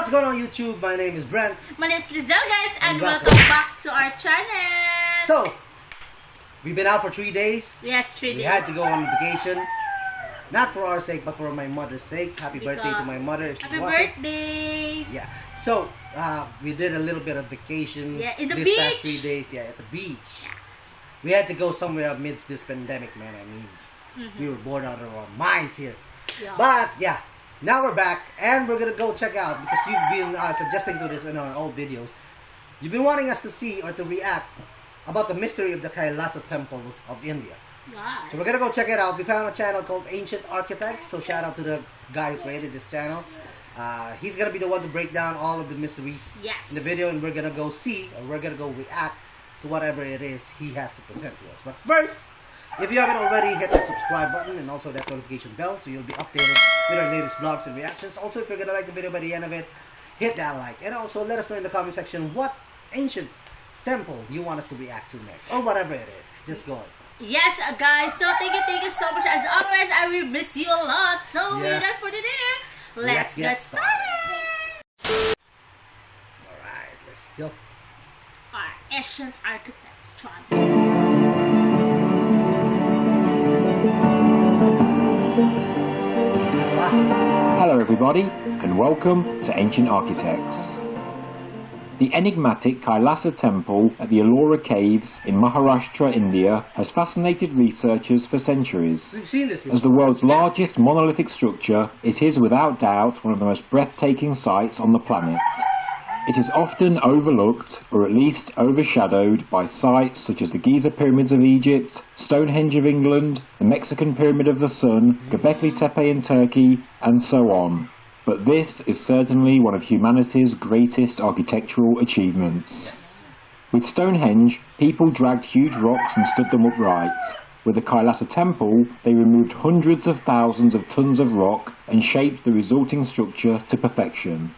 What's going on YouTube? My name is Brent. My name is Lizelle, guys, and welcome back to our channel. So, we've been out for 3 days. Yes, 3 days. We had to go on vacation. Not for our sake, but for my mother's sake. Happy birthday to my mother if she's watching. Happy birthday. Yeah. So, we did a little bit of vacation. Yeah, in the this beach. past 3 days. Yeah, at the beach. We had to go somewhere amidst this pandemic, man. I mean, we were bored out of our minds here. Yeah. But, yeah. Now we're back, and we're gonna go check out, because you've been suggesting to this in our old videos. You've been wanting us to see or to react about the mystery of the Kailasa temple of India. Nice. So we're gonna go check it out. We found a channel called Ancient Architects, so shout out to the guy who created this channel. He's gonna be the one to break down all of the mysteries in the video, and we're gonna go see, or we're gonna go react to whatever it is he has to present to us. But first, if you haven't already, hit that subscribe button and also that notification bell so you'll be updated with our latest vlogs and reactions. Also, if you're gonna like the video by the end of it, hit that like. And also, let us know in the comment section what ancient temple you want us to react to next. Or whatever it is. Just go on. Yes, guys. So, thank you so much. As always, I will miss you a lot. So, without further ado, let's get started. Alright, let's go. Our Ancient Architects channel. Hello everybody, and welcome to Ancient Architects. The enigmatic Kailasa temple at the Ellora caves in Maharashtra, India has fascinated researchers for centuries. We've seen this before. As the world's largest monolithic structure, it is without doubt one of the most breathtaking sights on the planet. It is often overlooked, or at least overshadowed, by sites such as the Giza Pyramids of Egypt, Stonehenge of England, the Mexican Pyramid of the Sun, Göbekli Tepe in Turkey, and so on. But this is certainly one of humanity's greatest architectural achievements. With Stonehenge, people dragged huge rocks and stood them upright. With the Kailasa temple, they removed hundreds of thousands of tons of rock and shaped the resulting structure to perfection.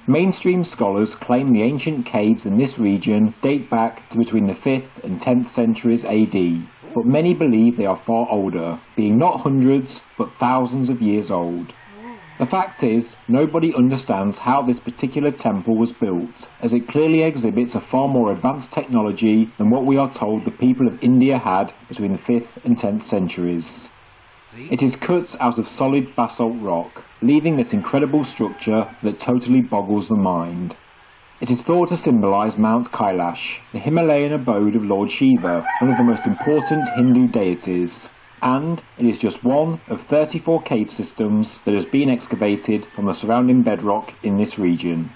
Mainstream scholars claim the ancient caves in this region date back to between the 5th and 10th centuries AD, but many believe they are far older, being not hundreds, but thousands of years old. The fact is, nobody understands how this particular temple was built, as it clearly exhibits a far more advanced technology than what we are told the people of India had between the 5th and 10th centuries. It is cut out of solid basalt rock, leaving this incredible structure that totally boggles the mind. It is thought to symbolise Mount Kailash, the Himalayan abode of Lord Shiva, one of the most important Hindu deities, and it is just one of 34 cave systems that has been excavated from the surrounding bedrock in this region.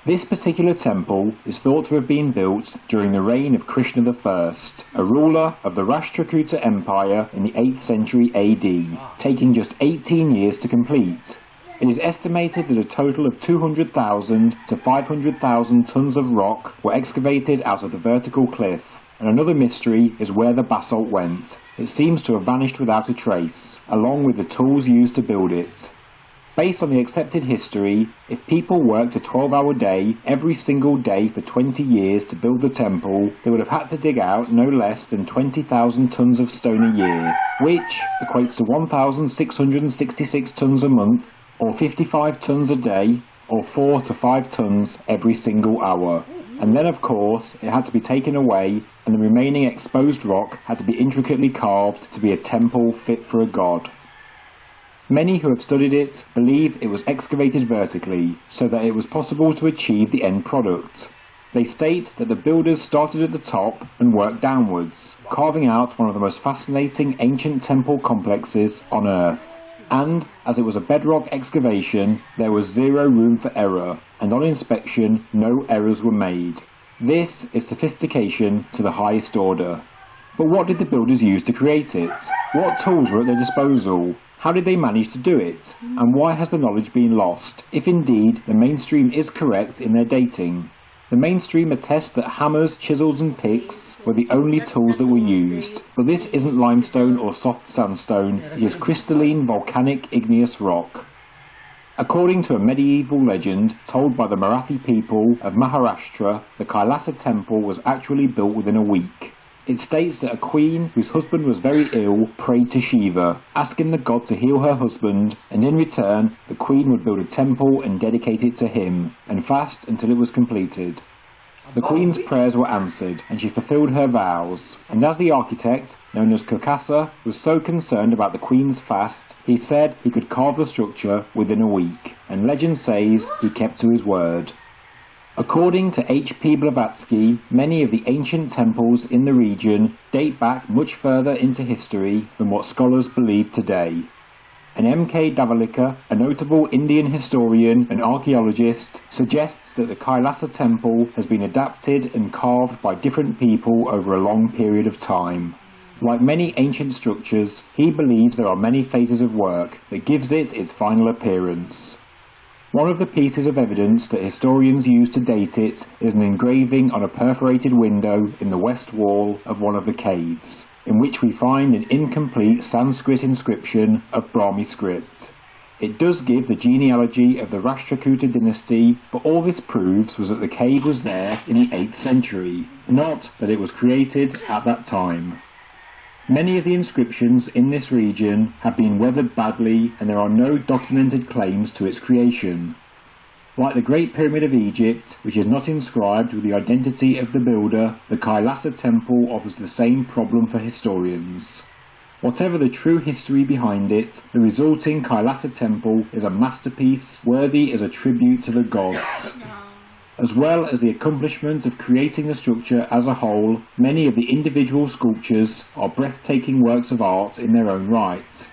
This particular temple is thought to have been built during the reign of Krishna I, a ruler of the Rashtrakuta Empire in the 8th century AD, taking just 18 years to complete. It is estimated that a total of 200,000 to 500,000 tons of rock were excavated out of the vertical cliff, and another mystery is where the basalt went. It seems to have vanished without a trace, along with the tools used to build it. Based on the accepted history, if people worked a 12-hour day every single day for 20 years to build the temple, they would have had to dig out no less than 20,000 tons of stone a year, which equates to 1,666 tons a month, or 55 tons a day, or 4 to 5 tons every single hour. And then of course, it had to be taken away, and the remaining exposed rock had to be intricately carved to be a temple fit for a god. Many who have studied it believe it was excavated vertically, so that it was possible to achieve the end product. They state that the builders started at the top and worked downwards, carving out one of the most fascinating ancient temple complexes on Earth. And, as it was a bedrock excavation, there was zero room for error, and on inspection, no errors were made. This is sophistication to the highest order. But what did the builders use to create it? What tools were at their disposal? How did they manage to do it? And why has the knowledge been lost, if indeed the mainstream is correct in their dating? The mainstream attests that hammers, chisels and picks were the only tools that were used, but this isn't limestone or soft sandstone, it is crystalline volcanic igneous rock. According to a medieval legend told by the Marathi people of Maharashtra, the Kailasa temple was actually built within a week. It states that a queen whose husband was very ill prayed to Shiva, asking the god to heal her husband, and in return the queen would build a temple and dedicate it to him, and fast until it was completed. The queen's prayers were answered, and she fulfilled her vows, and as the architect, known as Kailasa, was so concerned about the queen's fast, he said he could carve the structure within a week, and legend says he kept to his word. According to H.P. Blavatsky, many of the ancient temples in the region date back much further into history than what scholars believe today. And M.K. Davalika, a notable Indian historian and archaeologist, suggests that the Kailasa temple has been adapted and carved by different people over a long period of time. Like many ancient structures, he believes there are many phases of work that gives it its final appearance. One of the pieces of evidence that historians use to date it is an engraving on a perforated window in the west wall of one of the caves, in which we find an incomplete Sanskrit inscription of Brahmi script. It does give the genealogy of the Rashtrakuta dynasty, but all this proves was that the cave was there in the 8th century, not that it was created at that time. Many of the inscriptions in this region have been weathered badly, and there are no documented claims to its creation. Like the Great Pyramid of Egypt, which is not inscribed with the identity of the builder, the Kailasa temple offers the same problem for historians. Whatever the true history behind it, the resulting Kailasa temple is a masterpiece worthy as a tribute to the gods. As well as the accomplishment of creating the structure as a whole, many of the individual sculptures are breathtaking works of art in their own right.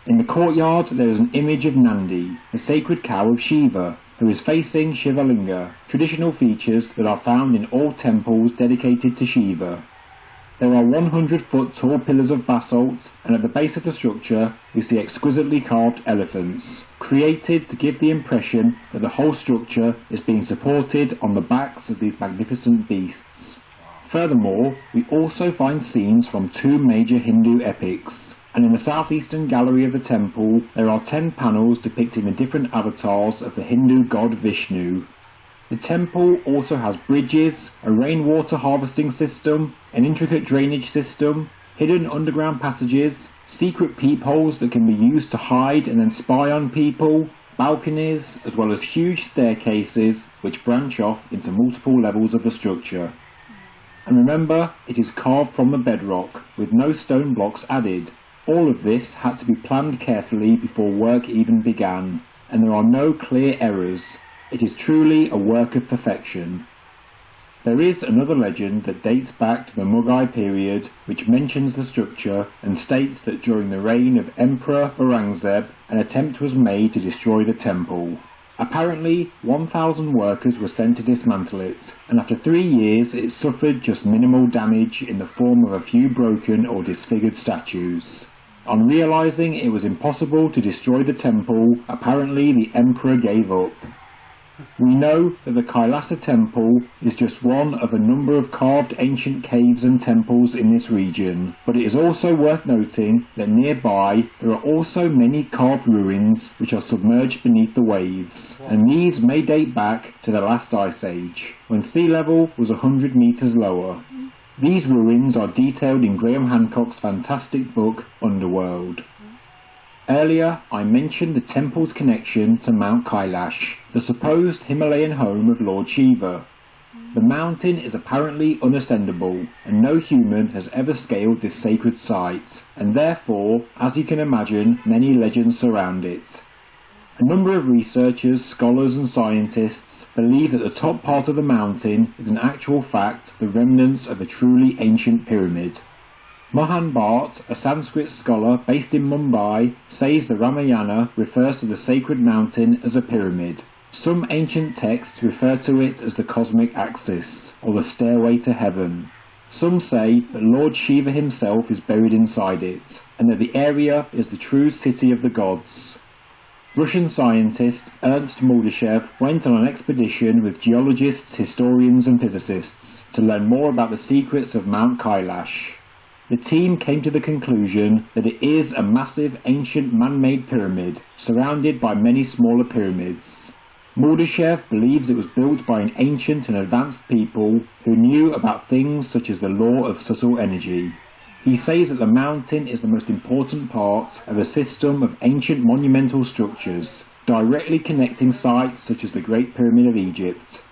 In the courtyard there is an image of Nandi, the sacred cow of Shiva, who is facing Shivalinga, traditional features that are found in all temples dedicated to Shiva. There are 100-foot tall pillars of basalt, and at the base of the structure we see exquisitely carved elephants, created to give the impression that the whole structure is being supported on the backs of these magnificent beasts. Furthermore, we also find scenes from 2 major Hindu epics, and in the southeastern gallery of the temple there are 10 panels depicting the different avatars of the Hindu god Vishnu. The temple also has bridges, a rainwater harvesting system, an intricate drainage system, hidden underground passages, secret peepholes that can be used to hide and then spy on people, balconies, as well as huge staircases which branch off into multiple levels of the structure. And remember, it is carved from the bedrock, with no stone blocks added. All of this had to be planned carefully before work even began, and there are no clear errors. It is truly a work of perfection. There is another legend that dates back to the Mughal period, which mentions the structure and states that during the reign of Emperor Aurangzeb, an attempt was made to destroy the temple. Apparently, 1,000 workers were sent to dismantle it, and after 3 years it suffered just minimal damage in the form of a few broken or disfigured statues. On realizing it was impossible to destroy the temple, apparently the emperor gave up. We know that the Kailasa temple is just one of a number of carved ancient caves and temples in this region, but it is also worth noting that nearby there are also many carved ruins which are submerged beneath the waves, and these may date back to the last ice age, when sea level was 100 metres lower. These ruins are detailed in Graham Hancock's fantastic book Underworld. Earlier, I mentioned the temple's connection to Mount Kailash, the supposed Himalayan home of Lord Shiva. The mountain is apparently unascendable, and no human has ever scaled this sacred site, and therefore, as you can imagine, many legends surround it. A number of researchers, scholars and scientists believe that the top part of the mountain is in actual fact the remnants of a truly ancient pyramid. Mohan Bhatt, a Sanskrit scholar based in Mumbai, says the Ramayana refers to the sacred mountain as a pyramid. Some ancient texts refer to it as the cosmic axis, or the stairway to heaven. Some say that Lord Shiva himself is buried inside it, and that the area is the true city of the gods. Russian scientist Ernst Muldashev went on an expedition with geologists, historians and physicists to learn more about the secrets of Mount Kailash. The team came to the conclusion that it is a massive ancient man-made pyramid, surrounded by many smaller pyramids. Mordashev believes it was built by an ancient and advanced people who knew about things such as the law of subtle energy. He says that the mountain is the most important part of a system of ancient monumental structures, directly connecting sites such as the Great Pyramid of Egypt.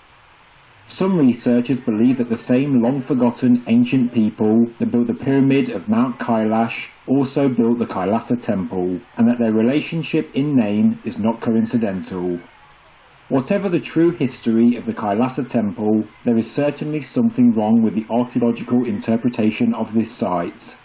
Some researchers believe that the same long-forgotten ancient people that built the pyramid of Mount Kailash also built the Kailasa temple, and that their relationship in name is not coincidental. Whatever the true history of the Kailasa temple, there is certainly something wrong with the archaeological interpretation of this site.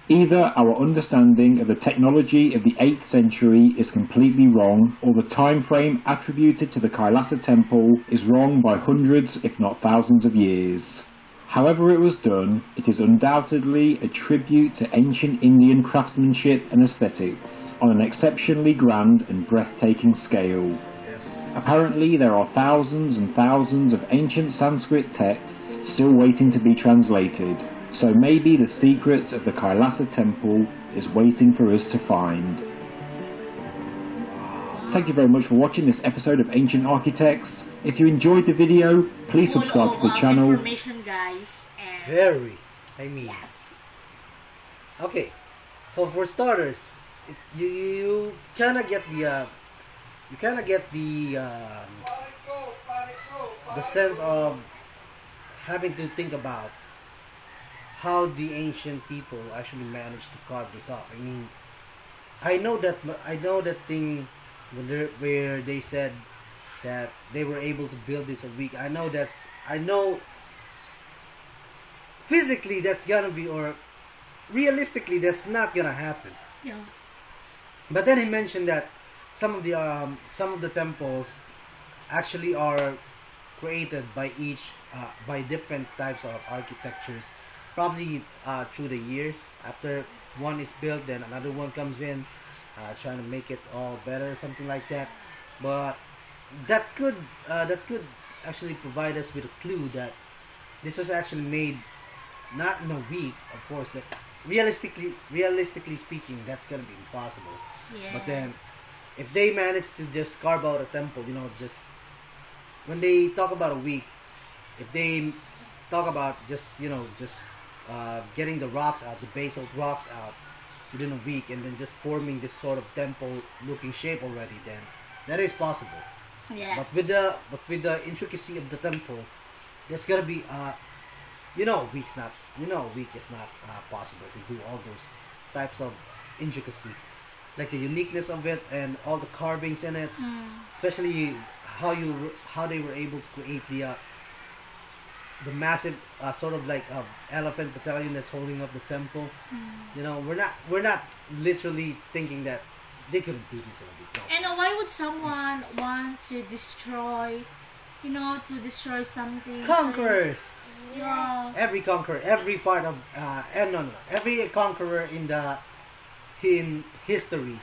Either our understanding of the technology of the 8th century is completely wrong, or the time frame attributed to the Kailasa temple is wrong by hundreds if not thousands of years. However it was done, it is undoubtedly a tribute to ancient Indian craftsmanship and aesthetics, on an exceptionally grand and breathtaking scale. Apparently there are thousands and thousands of ancient Sanskrit texts still waiting to be translated, so maybe the secret of the Kailasa temple is waiting for us to find. Thank you very much for watching this episode of Ancient Architects. If you enjoyed the video, please subscribe to the channel. Information, guys. Very. Yes. Okay, so for starters, you kind of get the sense of having to think about how the ancient people actually managed to carve this off. I mean, I know that thing where they said that they were able to build this a week. I know physically that's gonna be, or realistically that's not gonna happen. Yeah. But then he mentioned that some of the temples actually are created by different types of architectures, probably through the years. After one is built, then another one comes in, trying to make it all better, something like that. But that could actually provide us with a clue that this was actually made not in a week, of course. That realistically speaking, that's gonna be impossible. Yes. But then, if they manage to just carve out a temple, just when they talk about a week, if they talk about just getting the rocks out, the basalt rocks out within a week, and then just forming this sort of temple looking shape already, then that is possible. Yes. But with the intricacy of the temple, that's gonna be a week is not possible to do all those types of intricacy, like the uniqueness of it and all the carvings in it, especially how they were able to create the massive sort of like elephant battalion that's holding up the temple. We're not literally thinking that they couldn't do this in a week. No. And why would someone want to destroy something? Conquerors. Yeah. Every conqueror, every part of every conqueror in history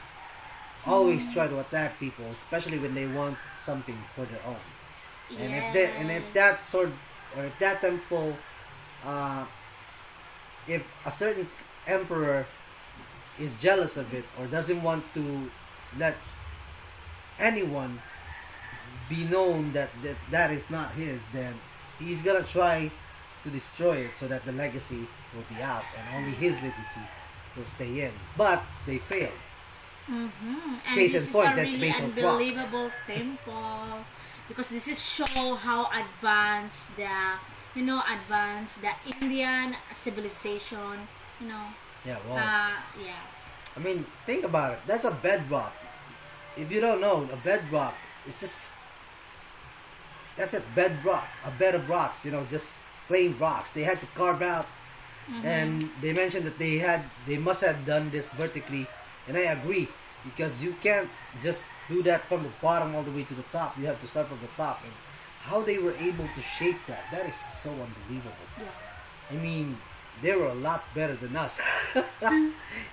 always try to attack people, especially when they want something for their own. Yes. And if that temple, if a certain emperor is jealous of it or doesn't want to let anyone be known that is not his, then he's gonna try to destroy it so that the legacy will be out and only his legacy will stay in. But they failed. Mm-hmm. And Case this in point, is a that's really based on rocks. unbelievable temple, because this is show how advanced the Indian civilization. Yeah, well, Yeah. I mean, think about it. That's a bedrock. If you don't know, a bedrock is just, that's it, bedrock, a bed of rocks. Just plain rocks. They had to carve out, and they mentioned that they must have done this vertically, and I agree, because you can't just do that from the bottom all the way to the top. You have to start from the top, and how they were able to shape that is so unbelievable. Yeah. I mean, they were a lot better than us.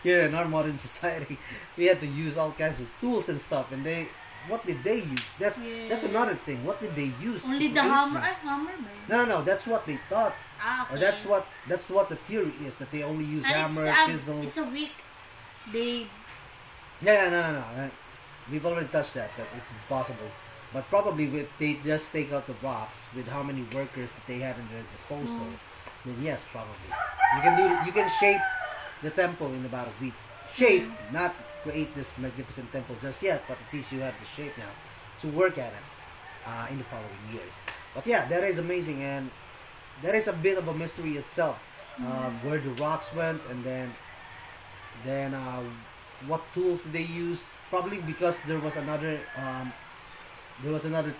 Here in our modern society, we had to use all kinds of tools and stuff, and what did they use? That's another thing. What did they use? Only to the create hammer. this? No. That's what they thought, Okay. or that's what the theory is, that they only use And hammer, it's, chisel. It's a week. They. No. We've already touched that it's impossible But probably they just take out the rocks with how many workers that they had in their disposal. Then yes, probably you can shape the temple in about a week. Shape, not create this magnificent temple just yet, but at least you have the shape now to work at it in the following years. But yeah, that is amazing, and that is a bit of a mystery itself. Where the rocks went, and then what tools did they use? Probably because there was another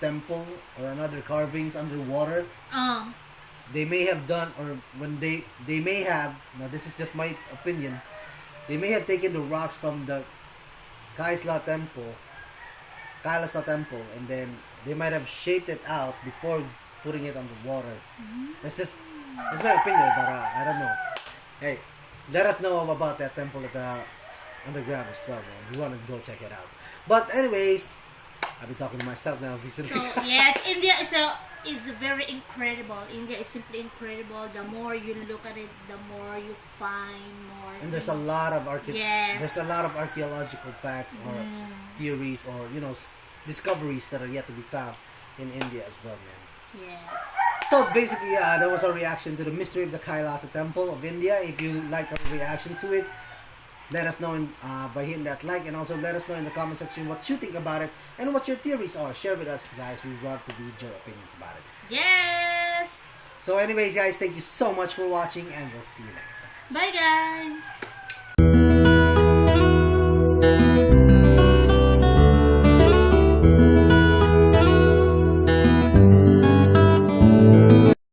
temple or another carvings underwater. They may have done, or when they may have. Now this is just my opinion. They may have taken the rocks from the Kailasa temple, and then they might have shaped it out before putting it underwater. That's my opinion, but I don't know. Hey, let us know about that temple at the underground as well, man. We want to go check it out. But anyways, I've been talking to myself now recently. So yes, India is very incredible. India is simply incredible. The more you look at it, the more you find more. And there's a lot of archaeological facts or theories or discoveries that are yet to be found in India as well, man. Yes. So basically, that was our reaction to the mystery of the Kailasa Temple of India. If you like our reaction to it, let us know by hitting that like, and also let us know in the comment section what you think about it and what your theories are. Share with us, guys. We want to read your opinions about it. Yes. So anyways, guys, thank you so much for watching, and we'll see you next time. Bye, guys.